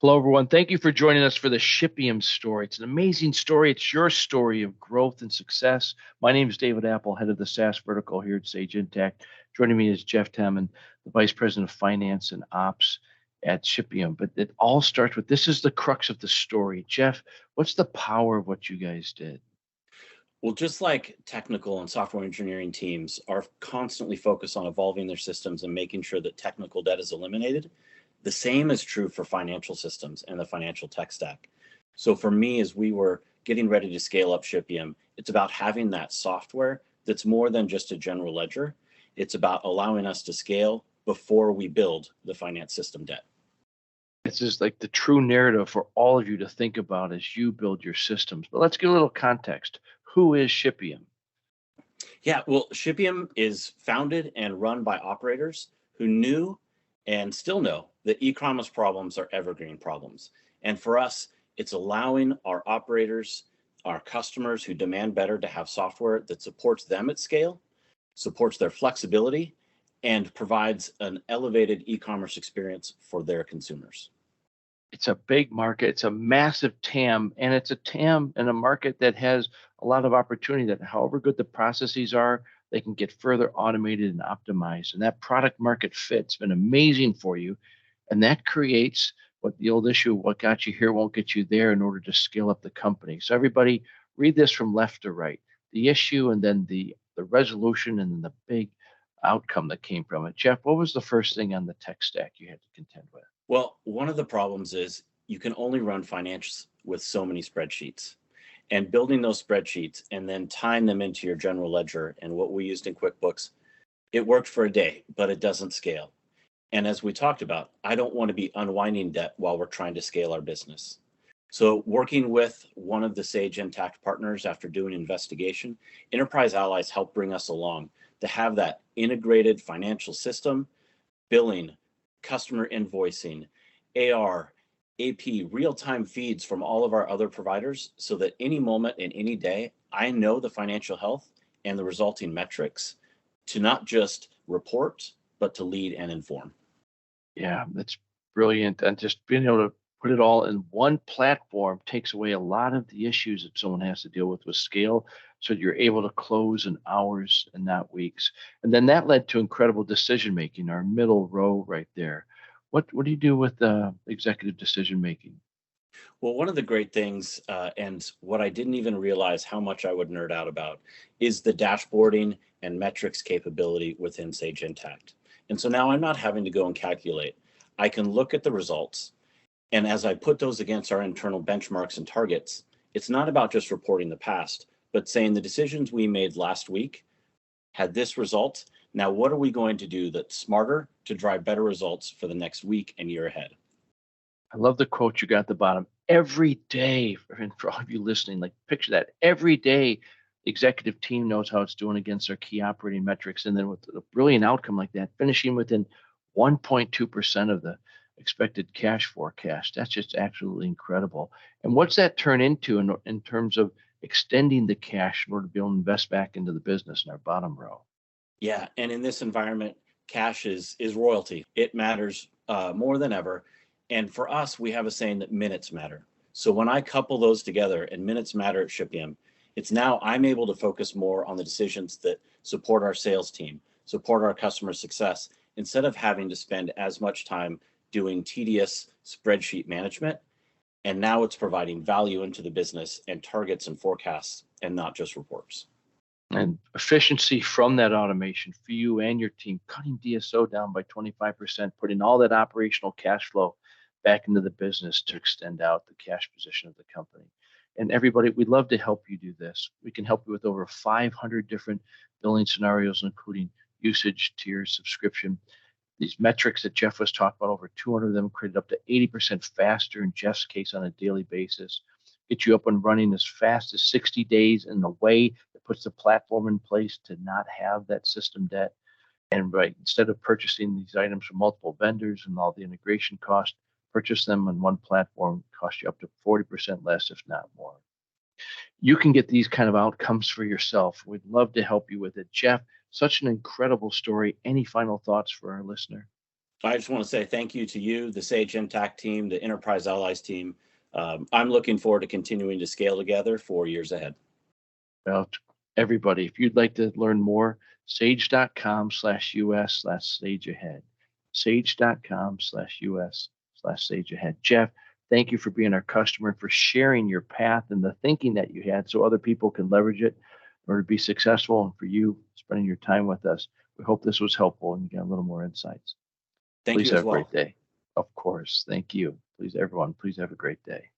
Hello, everyone. Thank you for joining us for the Shipium Story. It's an amazing story. It's your story of growth and success. My name is David Apple, head of the SaaS vertical here at Sage Intacct. Joining me is Geoff Tamman, the Vice President of Finance and Ops at Shipium. But it all starts with this is the crux of the story. Geoff, what's the power of what you guys did? Well, just like technical and software engineering teams are constantly focused on evolving their systems and making sure that technical debt is eliminated, the same is true for financial systems and the financial tech stack. So for me, as we were getting ready to scale up Shipium, it's about having that software that's more than just a general ledger. It's about allowing us to scale before we build the finance system debt. This is like the true narrative for all of you to think about as you build your systems. But let's give a little context. Who is Shipium? Yeah, well, Shipium is founded and run by operators who knew and still know that e-commerce problems are evergreen problems. And for us, it's allowing our operators, our customers who demand better to have software that supports them at scale, supports their flexibility, and provides an elevated e-commerce experience for their consumers. It's a big market. It's a massive TAM, and it's a TAM in a market that has a lot of opportunity that however good the processes are, they can get further automated and optimized. And that product market fit's been amazing for you. And that creates what the old issue, what got you here won't get you there in order to scale up the company. So everybody read this from left to right. The issue and then the resolution and then the big outcome that came from it. Geoff, what was the first thing on the tech stack you had to contend with? Well, one of the problems is you can only run finance with so many spreadsheets. And building those spreadsheets and then tying them into your general ledger and what we used in QuickBooks, it worked for a day, but it doesn't scale. And as we talked about, I don't want to be unwinding debt while we're trying to scale our business. So working with one of the Sage Intacct partners after doing investigation, Enterprise Allies helped bring us along to have that integrated financial system, billing, customer invoicing, AR, AP, real-time feeds from all of our other providers so that any moment in any day, I know the financial health and the resulting metrics to not just report, but to lead and inform. Yeah, that's brilliant. And just being able to put it all in one platform takes away a lot of the issues that someone has to deal with scale. So you're able to close in hours and not weeks. And then that led to incredible decision making, our middle row right there. What do you do with executive decision making? Well, one of the great things, and what I didn't even realize how much I would nerd out about, is the dashboarding and metrics capability within Sage Intacct. And so now I'm not having to go and calculate. I can look at the results, and as I put those against our internal benchmarks and targets, it's not about just reporting the past, but saying the decisions we made last week had this result. Now, what are we going to do that's smarter to drive better results for the next week and year ahead? I love the quote you got at the bottom. Every day, and for all of you listening, like picture that. Every day, the executive team knows how it's doing against their key operating metrics. And then with a brilliant outcome like that, finishing within 1.2% of the expected cash forecast. That's just absolutely incredible. And what's that turn into in terms of extending the cash in order to be able to invest back into the business in our bottom row? Yeah, and in this environment, cash is royalty. It matters more than ever. And for us, we have a saying that minutes matter. So when I couple those together and minutes matter at Shipium, it's now I'm able to focus more on the decisions that support our sales team, support our customer success, instead of having to spend as much time doing tedious spreadsheet management. And now it's providing value into the business and targets and forecasts and not just reports. And efficiency from that automation for you and your team, cutting DSO down by 25%, putting all that operational cash flow back into the business to extend out the cash position of the company. And everybody, we'd love to help you do this. We can help you with over 500 different billing scenarios, including usage, tiers, subscription. These metrics that Geoff was talking about, over 200 of them created up to 80% faster in Geoff's case on a daily basis. Get you up and running as fast as 60 days in a way that puts the platform in place to not have that system debt. And right, instead of purchasing these items from multiple vendors and all the integration cost, purchase them on one platform, cost you up to 40% less, if not more. You can get these kind of outcomes for yourself. We'd love to help you with it. Geoff, such an incredible story. Any final thoughts for our listener? I just want to say thank you to you, the Sage Intact team, the Enterprise Allies team. I'm looking forward to continuing to scale together for years ahead. Well, everybody, if you'd like to learn more, sage.com/US/sage ahead. Sage.com/US/sage ahead. Geoff, thank you for being our customer, for sharing your path and the thinking that you had so other people can leverage it in order to be successful, and for you spending your time with us. We hope this was helpful and you got a little more insights. Thank Please you as have a well. great day. Of course. Thank you. Please, everyone, please have a great day.